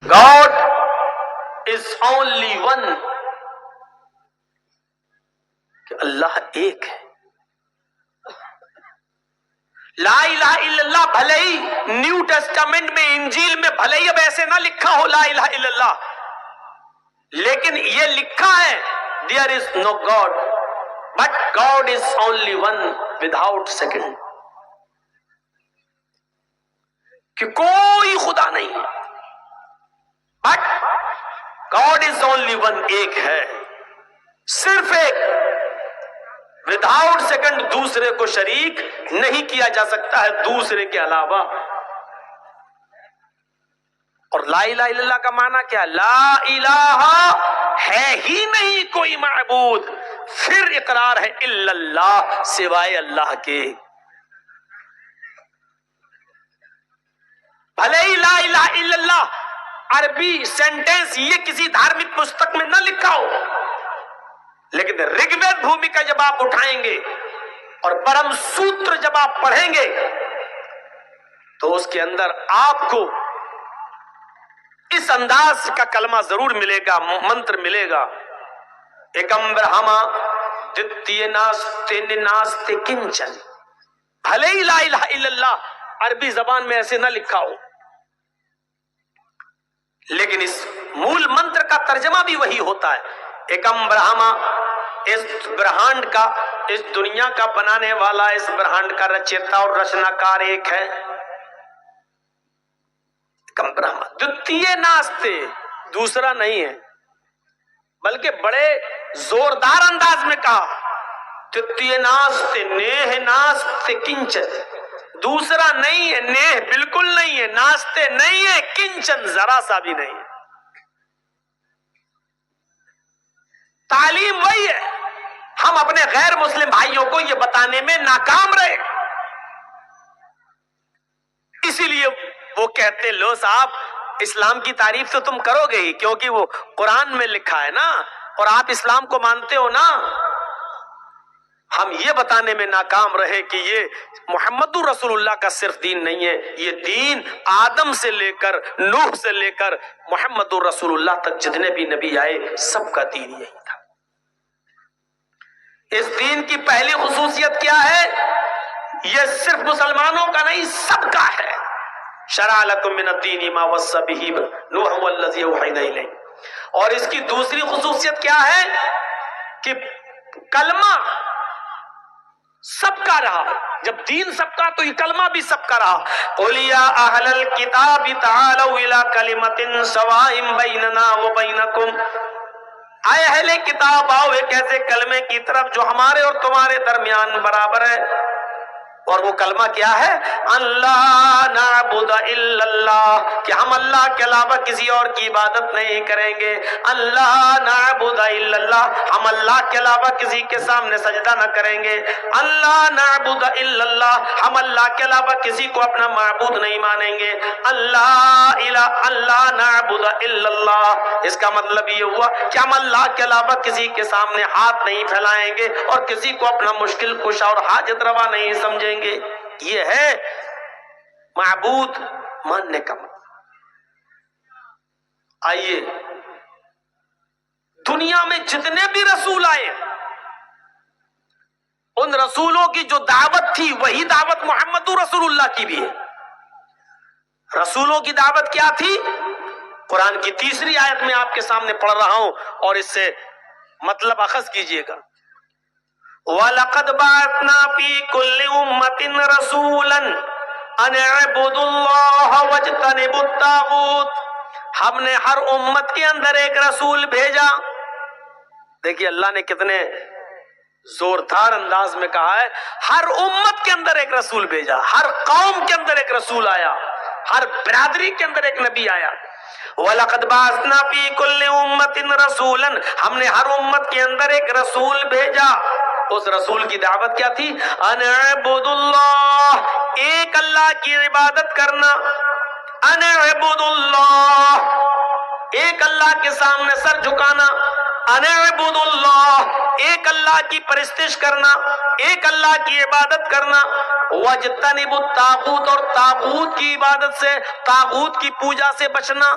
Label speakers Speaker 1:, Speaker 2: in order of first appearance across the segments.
Speaker 1: God is only one, کہ اللہ ایک ہے. لا الہ الا اللہ بھلے ہی نیو ٹیسٹامنٹ میں انجیل میں بھلے ہی اب ایسے نہ لکھا ہو لا الہ الا اللہ، لیکن یہ لکھا ہے there is no God but God is only one without second، کہ کوئی خدا نہیں ہے but God is only one، ایک ہے، صرف ایک، وداؤٹ سیکنڈ، دوسرے کو شریک نہیں کیا جا سکتا ہے دوسرے کے علاوہ. اور لا الہ الا اللہ کا معنی کیا؟ لا الہ ہے ہی نہیں کوئی معبود، پھر اقرار ہے الا اللہ، سوائے اللہ کے. بھلے ہی لا الہ الا اللہ عربی سینٹینس یہ کسی دھارمک پستک میں نہ لکھا ہو، لیکن رگ وید بھومکا جب آپ اٹھائیں گے اور برہم سوتر جب آپ پڑھیں گے تو اس کے اندر آپ کو اس انداز کا کلمہ ضرور ملے گا، منتر ملے گا. ایکم برہما دتیہ ناستے ناستے کنچن. بھلے ہی لا الہ الا اللہ عربی زبان میں ایسے نہ لکھا ہو، لیکن اس مول منتر کا ترجمہ بھی وہی ہوتا ہے. ایکم برہما، اس برہانڈ کا، اس دنیا کا بنانے والا، اس برہانڈ کا رچیتا اور رچناکار ایک ہے. ایکم برہما دتیہ ناستے، دوسرا نہیں ہے، بلکہ بڑے زوردار انداز میں کہا دتیہ ناستے نیہ ناستے کنچن، دوسرا نہیں ہے، نیہ بالکل نہیں ہے، ناستے نہیں ہے، کنچن ذرا سا بھی نہیں ہے. تعلیم وہی ہے، ہم اپنے غیر مسلم بھائیوں کو یہ بتانے میں ناکام رہے، اسی لیے وہ کہتے لو صاحب اسلام کی تعریف تو تم کرو گے ہی، کیونکہ وہ قرآن میں لکھا ہے نا، اور آپ اسلام کو مانتے ہو نا. ہم یہ بتانے میں ناکام رہے کہ یہ محمد رسول اللہ کا صرف دین نہیں ہے، یہ دین آدم سے لے کر نوح سے لے کر محمد رسول اللہ تک جتنے بھی نبی آئے سب کا دین یہی تھا. اس دین کی پہلی خصوصیت کیا ہے؟ یہ صرف مسلمانوں کا نہیں، سب کا ہے. شرع لکم من الدین ما وصی بہ نوح والذی اوحینا الیہ. اور اس کی دوسری خصوصیت کیا ہے کہ کلمہ سب کا رہا. جب دین سب کا تو یہ کلمہ بھی سب کا رہا. قل یا اہل الکتاب تعالوا الی کلمۃ سواء بیننا وبینکم، اے اہل کتاب آؤ ایک ایسے کلمے کی طرف جو ہمارے اور تمہارے درمیان برابر ہے. اور وہ کلمہ کیا ہے؟ اللہ نعبد الا اللہ، کہ ہم اللہ کے علاوہ کسی اور کی عبادت نہیں کریں گے. اللہ نعبد الا اللہ، ہم اللہ کے علاوہ کسی کے سامنے سجدہ نہ کریں گے. اللہ نعبد الا اللہ، ہم اللہ کے علاوہ کسی کو اپنا معبود نہیں مانیں گے. اللہ نعبد الا اللہ، اس کا مطلب یہ ہوا کہ ہم اللہ کے علاوہ کسی کے سامنے ہاتھ نہیں پھیلائیں گے اور کسی کو اپنا مشکل کشا اور حاجت روا نہیں سمجھیں گے. یہ ہے معبود ماننے کا مطلب. آئیے دنیا میں جتنے بھی رسول آئے ان رسولوں کی جو دعوت تھی وہی دعوت محمد رسول اللہ کی بھی ہے. رسولوں کی دعوت کیا تھی؟ قرآن کی تیسری آیت میں آپ کے سامنے پڑھ رہا ہوں اور اس سے مطلب اخذ کیجئے گا. وَلَقَدْ بَعَثْنَا فِي كُلِّ أُمَّةٍ رَسُولًا أَنِ اعْبُدُوا اللَّهَ وَاجْتَنِبُوا الطَّاغُوتَ. ہم نے ہر امت کے اندر ایک رسول بھیجا. دیکھیے اللہ نے کتنے زوردار انداز میں کہا ہے، ہر امت کے اندر ایک رسول بھیجا، ہر قوم کے اندر ایک رسول آیا، ہر برادری کے اندر ایک نبی آیا. وَلَقَدْ بَعَثْنَا فِي كُلِّ أُمَّةٍ رَسُولًا، ہم نے ہر امت کے اندر ایک رسول بھیجا. اس رسول کی دعوت کیا تھی؟ ان اعبدوا اللہ، ایک اللہ کی عبادت کرنا. ان اعبدوا اللہ، ایک اللہ کے سامنے سر جھکانا. ان اعبدوا اللہ، ایک اللہ کی پرستش کرنا، ایک اللہ کی عبادت کرنا. واجتنبوا الطاغوت، اور طاغوت کی عبادت سے، طاغوت کی پوجا سے بچنا.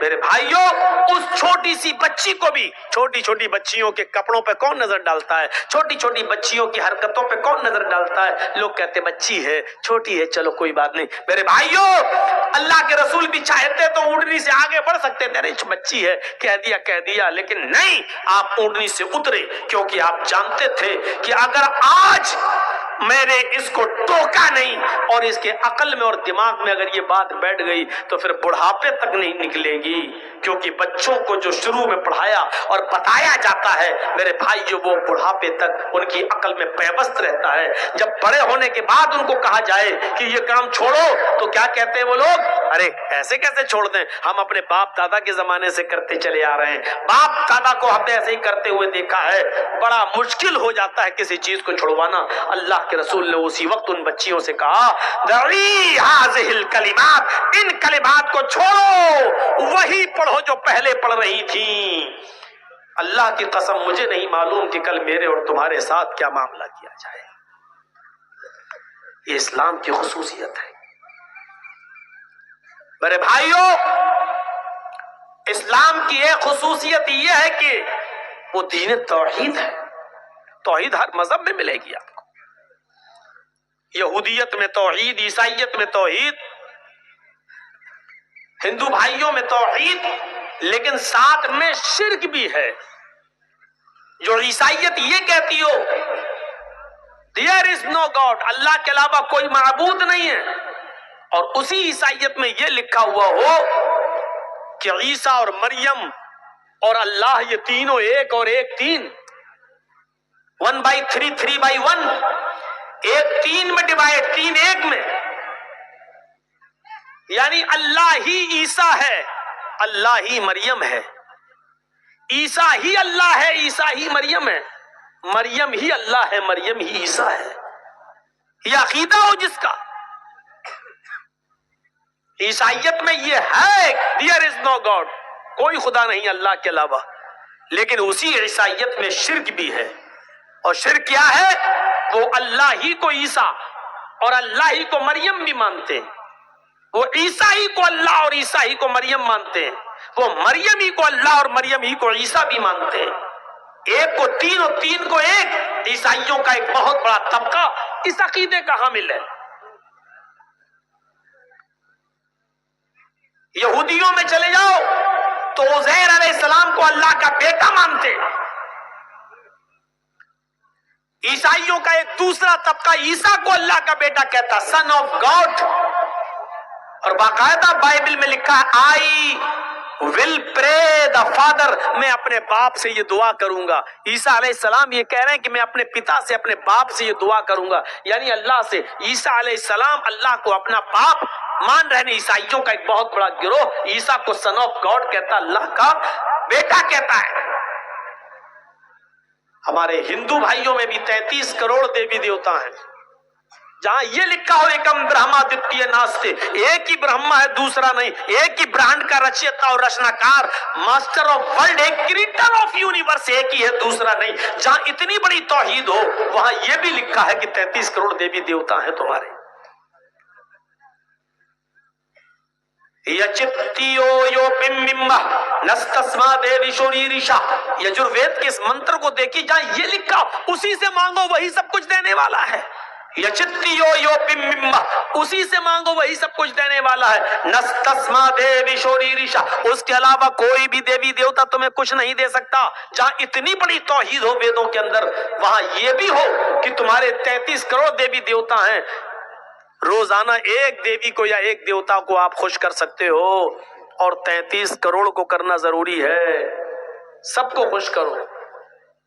Speaker 1: میرے بھائیوں اس چھوٹی سی بچی کو بھی، چھوٹی چھوٹی بچیوں کے کپڑوں پہ کون نظر ڈالتا ہے، چھوٹی چھوٹی بچیوں کی حرکتوں پہ کون نظر ڈالتا ہے؟ لوگ کہتے بچی ہے، چھوٹی ہے، چلو کوئی بات نہیں۔ میرے بھائیوں اللہ کے رسول بھی چاہتے تو اونٹنی سے آگے بڑھ سکتے تھے، ارے بچی ہے کہہ دیا، لیکن نہیں، آپ اونٹنی سے اترے، کیونکہ آپ جانتے تھے کہ اگر آج میں نے اس کو ٹوکا نہیں اور اس کے عقل میں اور دماغ میں اگر یہ بات بیٹھ گئی تو پھر بڑھاپے تک نہیں نکلے گی، کیونکہ بچوں کو جو شروع میں پڑھایا اور بتایا جاتا ہے میرے بھائی، جو وہ بڑھاپے تک ان کی عقل میں پیوست رہتا ہے۔ جب بڑے ہونے کے بعد ان کو کہا جائے کہ یہ کام چھوڑو تو کیا کہتے ہیں وہ لوگ؟ ارے ایسے کیسے چھوڑ دیں، ہم اپنے باپ دادا کے زمانے سے کرتے چلے آ رہے ہیں، باپ دادا کو ہم نے ایسے ہی کرتے ہوئے دیکھا ہے۔ بڑا مشکل ہو جاتا ہے کسی چیز کو چھڑوانا۔ اللہ کے رسول نے اسی وقت ان بچیوں سے کہا دعی ہذہ الکلمات، ان کلمات کو چھوڑو، وہی پڑھو جو پہلے پڑھ رہی تھیں۔ اللہ کی قسم مجھے نہیں معلوم کہ کل میرے اور تمہارے ساتھ کیا معاملہ کیا جائے۔ یہ اسلام کی خصوصیت ہے میرے بھائیوں۔ اسلام کی ایک خصوصیت یہ ہے کہ وہ دین توحید ہے۔ توحید ہر مذہب میں ملے گی آپ کو، یہودیت میں توحید، عیسائیت میں توحید، ہندو بھائیوں میں توحید، لیکن ساتھ میں شرک بھی ہے۔ جو عیسائیت یہ کہتی ہو there is no God، اللہ کے علاوہ کوئی معبود نہیں ہے، اور اسی عیسائیت میں یہ لکھا ہوا ہو کہ عیسیٰ اور مریم اور اللہ یہ تینوں ایک اور ایک تین، 1/3 3/1، ایک تین میں ڈیوائڈ، تین ایک میں، یعنی اللہ ہی عیسیٰ ہے، اللہ ہی مریم ہے، عیسیٰ ہی اللہ ہے، عیسیٰ ہی مریم ہے، مریم ہی اللہ ہے، مریم ہی عیسیٰ ہے۔ یہ عقیدہ ہو جس کا، عیسائیت میں یہ ہے there is no God، کوئی خدا نہیں اللہ کے علاوہ، لیکن اسی عیسائیت میں شرک بھی ہے۔ اور شرک کیا ہے؟ وہ اللہ ہی کو عیسیٰ اور اللہ ہی کو مریم بھی مانتے ہیں، وہ عیسیٰ ہی کو اللہ اور عیسیٰ ہی کو مریم مانتے ہیں، وہ مریم ہی کو اللہ اور مریم ہی کو عیسیٰ بھی مانتے ہیں۔ ایک کو تین اور تین کو ایک، عیسائیوں کا ایک بہت بڑا طبقہ اس عقیدے کا حامل ہے۔ یہودیوں میں چلے جاؤ تو عزیر علیہ السلام کو اللہ کا بیٹا مانتے، عیسائیوں کا ایک دوسرا طبقہ عیسیٰ کو اللہ کا بیٹا کہتا، سن آف گاڈ، اور باقاعدہ بائبل میں لکھا ہے آئی ول پرے دا فادر، میں اپنے باپ سے یہ دعا کروں گا۔ عیسیٰ علیہ السلام یہ کہہ رہے ہیں کہ میں اپنے پتا سے، اپنے باپ سے یہ دعا کروں گا، یعنی اللہ سے۔ عیسیٰ علیہ السلام اللہ کو اپنا باپ مان رہے ہیں۔ عیسائیوں کا ایک بہت بڑا گروہ عیسیٰ کو سن آف گاڈ کہتا، اللہ کا بیٹا کہتا ہے۔ ہمارے ہندو بھائیوں میں بھی 33 کروڑ دیوی دیوتا ہیں، جہاں یہ لکھا ہو ایکم برہما دتیہ ناستے، ایک ہی برہما ہے دوسرا نہیں، ایک ہی برہنڈ کا رچیتا اور رچناکار، ماسٹر آف ورلڈ، ایک کریٹر آف یونیورس ایک ہی ہے دوسرا نہیں۔ جہاں اتنی بڑی توحید ہو وہاں یہ بھی لکھا ہے کہ 33 کروڑ دیوی دیوتا ہیں تمہارے۔ یچتیو یو پممہ نستسما دیوی شوریریشا، یجروید کے اس منتر کو دیکھی جہاں یہ لکھا اسی سے مانگو وہی سب کچھ دینے والا ہے۔ یچتیو یو پممہ، اسی سے مانگو وہی سب کچھ دینے والا ہے۔ نستسما دیوی شوریریشا، اس کے علاوہ کوئی بھی دیوی دیوتا تمہیں کچھ نہیں دے سکتا۔ جہاں اتنی بڑی توحید ہو ویدوں کے اندر، وہاں یہ بھی ہو کہ تمہارے 33 کروڑ دیوی دیوتا ہیں، روزانہ ایک دیوی کو یا ایک دیوتا کو آپ خوش کر سکتے ہو، اور 33 کروڑ کو کرنا ضروری ہے۔ سب کو خوش کرو،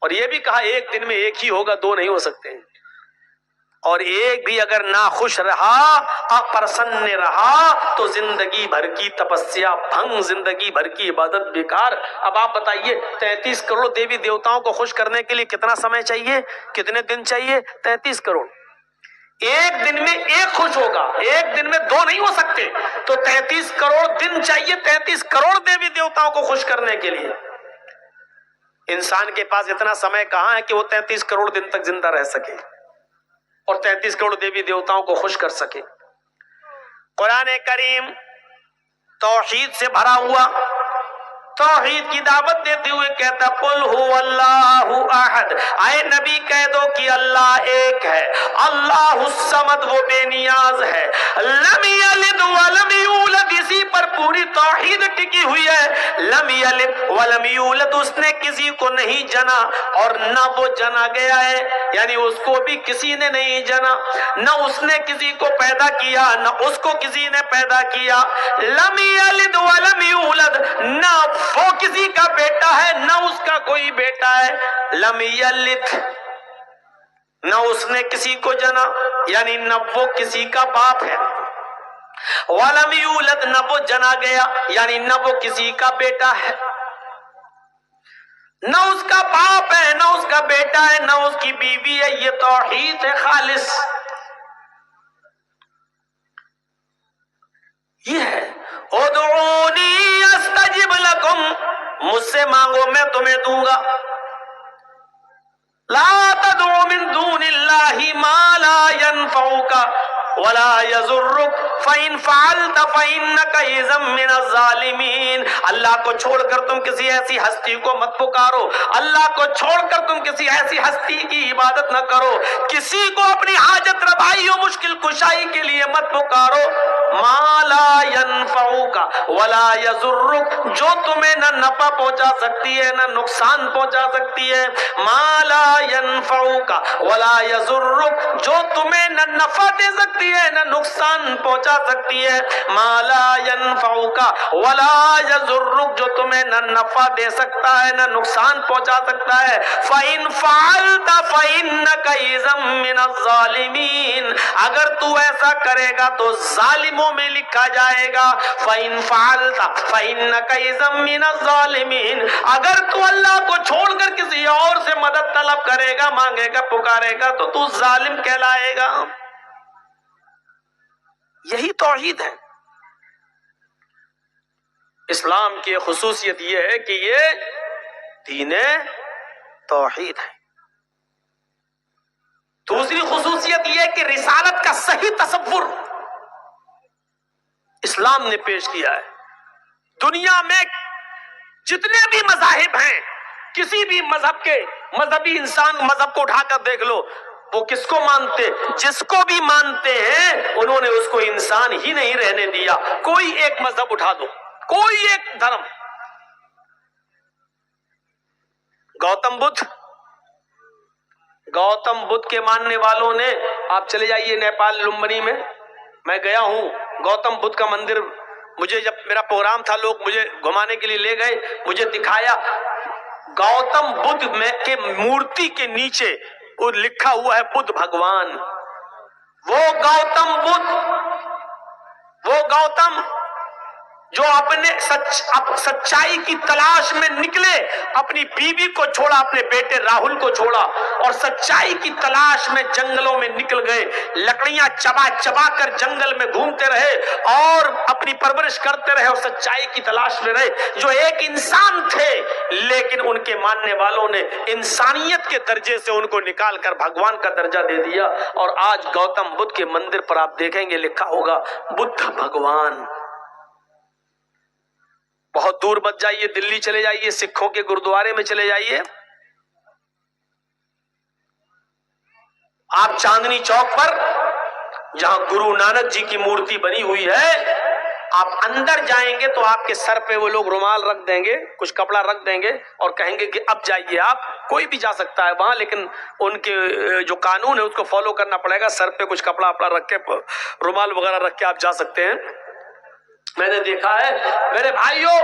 Speaker 1: اور یہ بھی کہا ایک دن میں ایک ہی ہوگا، دو نہیں ہو سکتے، اور ایک بھی اگر نہ خوش رہا، اپرسن رہا، تو زندگی بھر کی تپسیا بھنگ، زندگی بھر کی عبادت بیکار۔ اب آپ بتائیے 33 کروڑ دیوی دیوتاؤں کو خوش کرنے کے لیے کتنا سمے چاہیے، کتنے دن چاہیے؟ 33 کروڑ۔ ایک دن میں ایک خوش ہوگا، ایک دن میں دو نہیں ہو سکتے، تو 33 کروڑ دن چاہیے 33 کروڑ دیوی دیوتاؤں کو خوش کرنے کے لیے۔ انسان کے پاس اتنا سمے کہاں ہے کہ وہ 33 کروڑ دن تک زندہ رہ سکے اور 33 کروڑ دیوی دیوتاؤں کو خوش کر سکے۔ قرآن کریم توحید سے بھرا ہوا، توحید کی دعوت دیتے ہوئے کہتا قل هو اللہ احد، اے نبی کہہ دو کہ اللہ ایک ہے، اللہ الصمد وہ بے نیاز ہے، لم یلد ولم یولد، اسی پر پوری توحید ٹکی ہوئی ہے، لم یلد ولم یولد، اس نے کسی کو نہیں جنا اور نہ وہ جنا گیا ہے، یعنی اس کو بھی کسی نے نہیں جنا، نہ اس نے کسی کو پیدا کیا نہ اس کو کسی نے پیدا کیا، لم یلد ولم یولد، نہ وہ کسی کا بیٹا ہے نہ اس کا کوئی بیٹا ہے، لم یلد نہ اس نے کسی کو جنا یعنی نہ وہ کسی کا باپ ہے، ولم یولد نہ وہ جنا گیا یعنی نہ وہ کسی کا بیٹا ہے، نہ اس کا باپ ہے نہ اس کا بیٹا ہے نہ اس کی بیوی ہے، یہ توحید ہے خالص، یہ ہے ادعونی استجب لکم، مجھ سے مانگو میں تمہیں دوں گا، لا تدعو من دون اللہ ما لا ينفعک ولا يضرک فإن فعلت فإنک اذا من الظالمین، اللہ کو چھوڑ کر تم کسی ایسی ہستی کو مت پکارو، اللہ کو چھوڑ کر تم کسی ایسی ہستی کی عبادت نہ کرو، کسی کو اپنی حاجت روائی و مشکل کشائی کے لیے مت پکارو، ما لا ينفعک ولا يضرک، جو تمہیں نہ نفع پہنچا سکتی ہے نہ نقصان پہنچا سکتی ہے، ما لا ينفعک ولا يضرک، جو تمہیں نہ نفع دے سکتی ہے نہ نقصان پہنچا سکتی ہے، ما لا ينفعک ولا يضرک، جو تمہیں نہ نفع دے سکتا ہے نہ نقصان پہنچا سکتا ہے، فإن فعلت فإنک اذا من الظالمین، اگر تو ایسا کرے گا تو ظالموں میں لکھا جائے گا، فإن فعلت فإنک اذا من الظالمین، اگر تو اللہ کو چھوڑ کر کسی اور سے مدد طلب کرے گا مانگے گا پکارے گا تو ظالم کہلائے گا، یہی توحید ہے۔ اسلام کی خصوصیت یہ ہے کہ یہ دین توحید ہے۔ دوسری خصوصیت یہ ہے کہ رسالت کا صحیح تصور اسلام نے پیش کیا ہے۔ دنیا میں جتنے بھی مذاہب ہیں، کسی بھی مذہب کے مذہبی انسان مذہب کو اٹھا کر دیکھ لو، وہ کس کو مانتے؟ جس کو بھی مانتے ہیں انہوں نے اس کو انسان ہی نہیں رہنے دیا۔ کوئی ایک مذہب اٹھا دو، کوئی ایک دھرم، گوتم بدھ کے ماننے والوں نے، آپ چلے جائیے نیپال لمبنی میں گیا ہوں، گوتم بدھ کا مندر، مجھے جب میرا پروگرام تھا لوگ مجھے گھمانے کے لیے لے گئے، مجھے دکھایا گوتم بدھ میں کے مورتی کے نیچے وہ لکھا ہوا ہے بدھ بھگوان، وہ گوتم جو اپنے سچائی کی تلاش میں نکلے، اپنی بیوی کو چھوڑا، اپنے بیٹے راہل کو چھوڑا اور سچائی کی تلاش میں جنگلوں میں نکل گئے، لکڑیاں چبا چبا کر جنگل میں گھومتے رہے اور اپنی پرورش کرتے رہے اور سچائی کی تلاش میں رہے، جو ایک انسان تھے، لیکن ان کے ماننے والوں نے انسانیت کے درجے سے ان کو نکال کر بھگوان کا درجہ دے دیا، اور آج گوتم بدھ کے مندر پر آپ دیکھیں گے لکھا ہوگا بدھ بھگوان۔ بہت دور مت جائیے، دلی چلے جائیے، سکھوں کے گردوارے میں چلے جائیے، آپ چاندنی چوک پر جہاں گرو نانک جی کی مورتی بنی ہوئی ہے، آپ اندر جائیں گے تو آپ کے سر پہ وہ لوگ رومال رکھ دیں گے، کچھ کپڑا رکھ دیں گے اور کہیں گے کہ اب جائیے، آپ کوئی بھی جا سکتا ہے وہاں، لیکن ان کے جو قانون ہے اس کو فالو کرنا پڑے گا، سر پہ کچھ کپڑا اپڑا رکھ کے رومال وغیرہ رکھ کے آپ جا سکتے ہیں۔ میں نے دیکھا ہے میرے بھائیوں،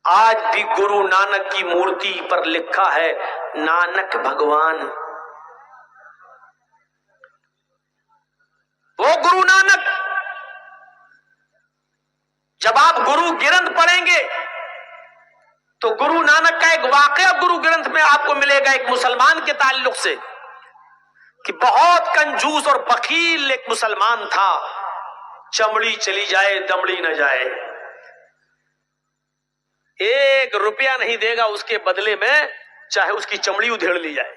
Speaker 1: آج بھی گرو نانک کی مورتی پر لکھا ہے نانک بھگوان، وہ گرو نانک۔ جب آپ گرو گرنتھ پڑھیں گے تو گرو نانک کا ایک واقعہ گرو گرنتھ میں آپ کو ملے گا ایک مسلمان کے تعلق سے، کہ بہت کنجوس اور بخیل ایک مسلمان تھا، چمڑی چلی جائے دمڑی نہ جائے، 1 روپیہ نہیں دے گا اس کے بدلے میں چاہے اس کی چمڑی ادھیڑ لی جائے۔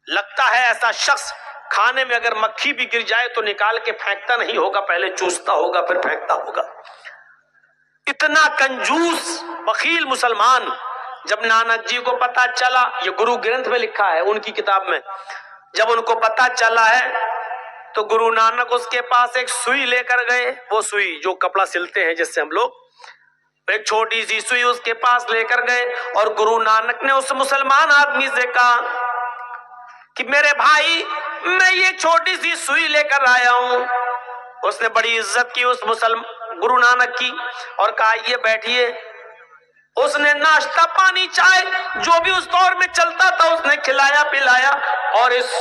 Speaker 1: لگتا ہے ایسا شخص کھانے میں اگر مکھی بھی گر جائے تو نکال کے پھینکتا نہیں ہوگا، پہلے چوستا ہوگا پھر پھینکتا ہوگا۔ اتنا کنجوس بخیل مسلمان. جب نانک جی کو پتا چلا، یہ گرو گرنتھ میں لکھا ہے ان کی کتاب میں، جب ان کو پتا چلا ہے تو گرو نانک اس کے پاس ایک سوئی لے کر گئے. وہ سوئی جو کپڑا سلتے ہیں جس سے ہم لوگ، ایک چھوٹی سی سوئی اس کے پاس لے کر گئے. اور گرو نانک نے اس مسلمان آدمی سے کہا کہ میرے بھائی میں یہ چھوٹی سی سوئی لے کر آیا ہوں. اس نے بڑی عزت کی اس گرو نانک کی اور کہا یہ بیٹھیے. اس نے ناشتہ پانی چائے جو بھی اس دور میں چلتا تھا اس نے کھلایا پلایا، اور اس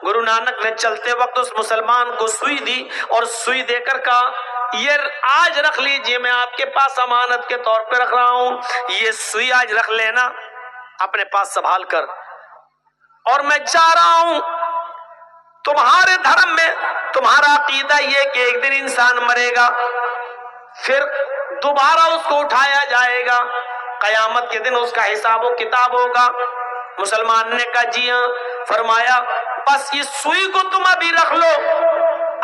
Speaker 1: گرو نانک نے چلتے وقت اس مسلمان کو سوئی دی اور سوئی دے کر کہا یہ آج رکھ لیجئے، میں آپ کے پاس امانت کے طور پہ رکھ رہا ہوں، یہ سوئی آج رکھ لینا اپنے پاس سنبھال کر، اور میں جا رہا ہوں. تمہارے دھرم میں تمہارا عقیدہ یہ کہ ایک دن انسان مرے گا پھر دوبارہ اس کو اٹھایا جائے گا، قیامت کے دن اس کا حساب و کتاب ہوگا. مسلمان نے کہا جی ہاں. فرمایا بس اس سوئی کو تم ابھی رکھ لو،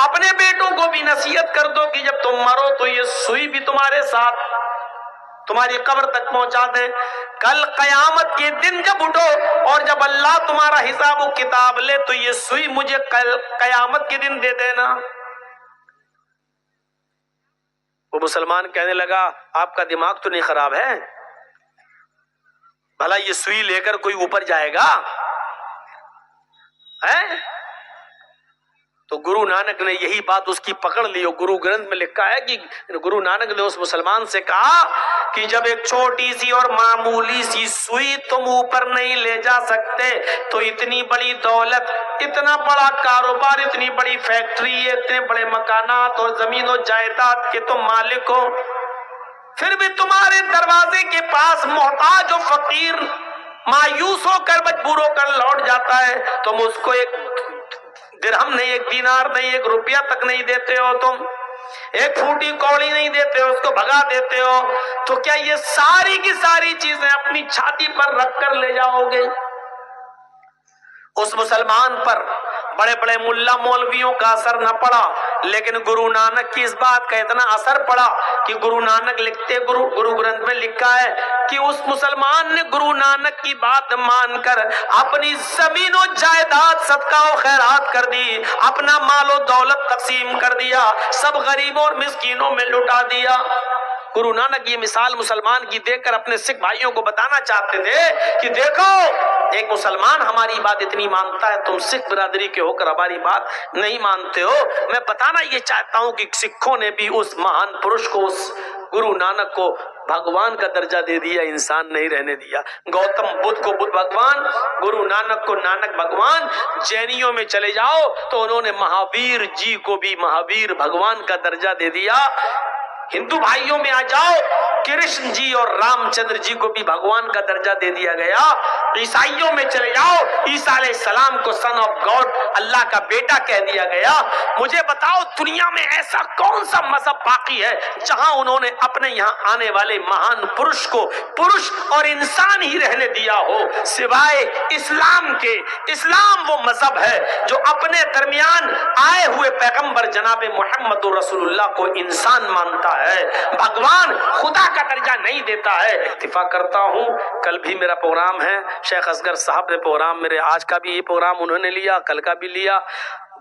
Speaker 1: اپنے بیٹوں کو بھی نصیحت کر دو کہ جب تم مرو تو یہ سوئی بھی تمہارے ساتھ تمہاری قبر تک پہنچا دے. کل قیامت کے دن جب اٹھو اور جب اللہ تمہارا حساب و کتاب لے تو یہ سوئی مجھے کل قیامت کے دن دے دینا. وہ مسلمان کہنے لگا آپ کا دماغ تو نہیں خراب ہے؟ بھلا یہ سوئی لے کر کوئی اوپر جائے گا؟ تو گرو نانک نے یہی بات اس کی پکڑ لی. اور گرو گرنتھ میں لکھا ہے کہ گرو نانک نے اس مسلمان سے کہا کہ جب ایک چھوٹی سی اور معمولی سی سوئی تم اوپر نہیں لے جا سکتے تو اتنی بڑی دولت، اتنا بڑا کاروبار، اتنی بڑی فیکٹری، اتنے بڑے مکانات اور زمین و جائیداد کے تم مالک ہو، پھر بھی تمہارے دروازے کے پاس محتاج و فقیر مایوس ہو کر مجبور ہو کر لوٹ جاتا ہے، تم اس کو ایک درہم نہیں، ایک دینار نہیں، ایک روپیہ تک نہیں دیتے ہو، تم ایک پھوٹی کوڑی نہیں دیتے ہو، اس کو بھگا دیتے ہو، تو کیا یہ ساری کی ساری چیزیں اپنی چھاتی پر رکھ کر لے جاؤ گے؟ اس مسلمان پر بڑے بڑے ملا مولویوں کا اثر نہ پڑا، لیکن گرو نانک کی اس بات کا اتنا اثر پڑا کہ گرو نانک لکھتے، گرو گرنتھ میں لکھا ہے کہ اس مسلمان نے گرو نانک کی بات مان کر اپنی زمین و جائیداد صدقہ و خیرات کر دی، اپنا مال و دولت تقسیم کر دیا، سب غریبوں اور مسکینوں میں لٹا دیا. گرو نانک یہ مثال مسلمان کی دیکھ کر اپنے سکھ بھائیوں کو بتانا چاہتے تھے کہ دیکھو ایک مسلمان ہماری بات اتنی مانتا ہے، تم سکھ برادری کے ہو کر ہماری بات نہیں مانتے ہو. میں بتانا یہ چاہتا ہوں کہ سکھوں نے بھی اس مہان پرش کو، اس گرو نانک کو بھگوان کا درجہ دے دیا، انسان نہیں رہنے دیا. گوتم بدھ کو بدھ بھگوان، گرو نانک کو نانک بھگوان. جینیوں میں چلے جاؤ تو انہوں نے مہاویر جی کو بھی مہاویر بھگوان کا درجہ دے دیا. ہندو بھائیوں میں آ جاؤ، کرشن جی اور رام چندر جی کو بھی بھگوان کا درجہ دے دیا گیا. عیسائیوں میں چلے جاؤ، عیسیٰ علیہ السلام کو سن آف گاڈ، اللہ کا بیٹا کہہ دیا گیا. مجھے بتاؤ دنیا میں ایسا کون سا مذہب باقی ہے جہاں انہوں نے اپنے یہاں آنے والے مہان پرش کو پرش اور انسان ہی رہنے دیا ہو سوائے اسلام کے؟ اسلام وہ مذہب ہے جو اپنے درمیان آئے ہوئے پیغمبر جناب محمد رسول اللہ کو انسان مانتا ہے، بھگوان خدا کا درجہ نہیں دیتا ہے. اتفاق کرتا ہوں کل بھی میرا پروگرام ہے، شیخ اصغر صاحب نے پروگرام میرے، آج کا بھی یہ پروگرام انہوں نے لیا، کل کا بھی لیا.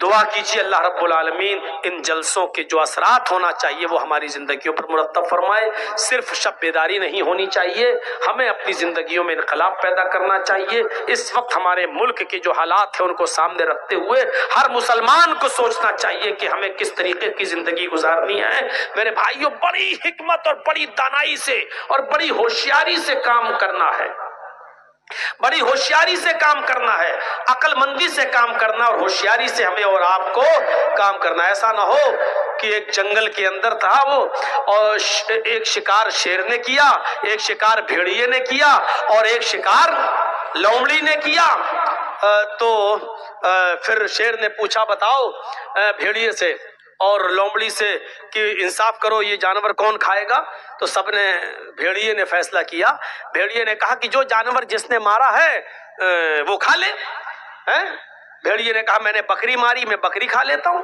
Speaker 1: دعا کیجیے اللہ رب العالمین ان جلسوں کے جو اثرات ہونا چاہیے وہ ہماری زندگیوں پر مرتب فرمائے. صرف شب بیداری نہیں ہونی چاہیے، ہمیں اپنی زندگیوں میں انقلاب پیدا کرنا چاہیے. اس وقت ہمارے ملک کے جو حالات ہیں ان کو سامنے رکھتے ہوئے ہر مسلمان کو سوچنا چاہیے کہ ہمیں کس طریقے کی زندگی گزارنی ہے. میرے بھائیوں بڑی حکمت اور بڑی دانائی سے اور بڑی ہوشیاری سے کام کرنا ہے، بڑی ہوشیاری سے کام کرنا ہے، عقل مندی سے کام کرنا اور ہوشیاری سے ہمیں اور آپ کو کام کرنا. ایسا نہ ہو کہ ایک جنگل کے اندر تھا وہ، اور ایک شکار شیر نے کیا، ایک شکار بھیڑیے نے کیا اور ایک شکار لومڑی نے کیا. تو پھر شیر نے پوچھا بتاؤ بھیڑیے سے اور لومڑی سے کہ انصاف کرو یہ جانور کون کھائے گا؟ تو سب نے، بھیڑیے نے فیصلہ کیا، بھیڑیے نے کہا کہ جو جانور جس نے مارا ہے وہ کھا لے. بھیڑیے نے کہا میں نے بکری ماری، میں بکری کھا لیتا ہوں.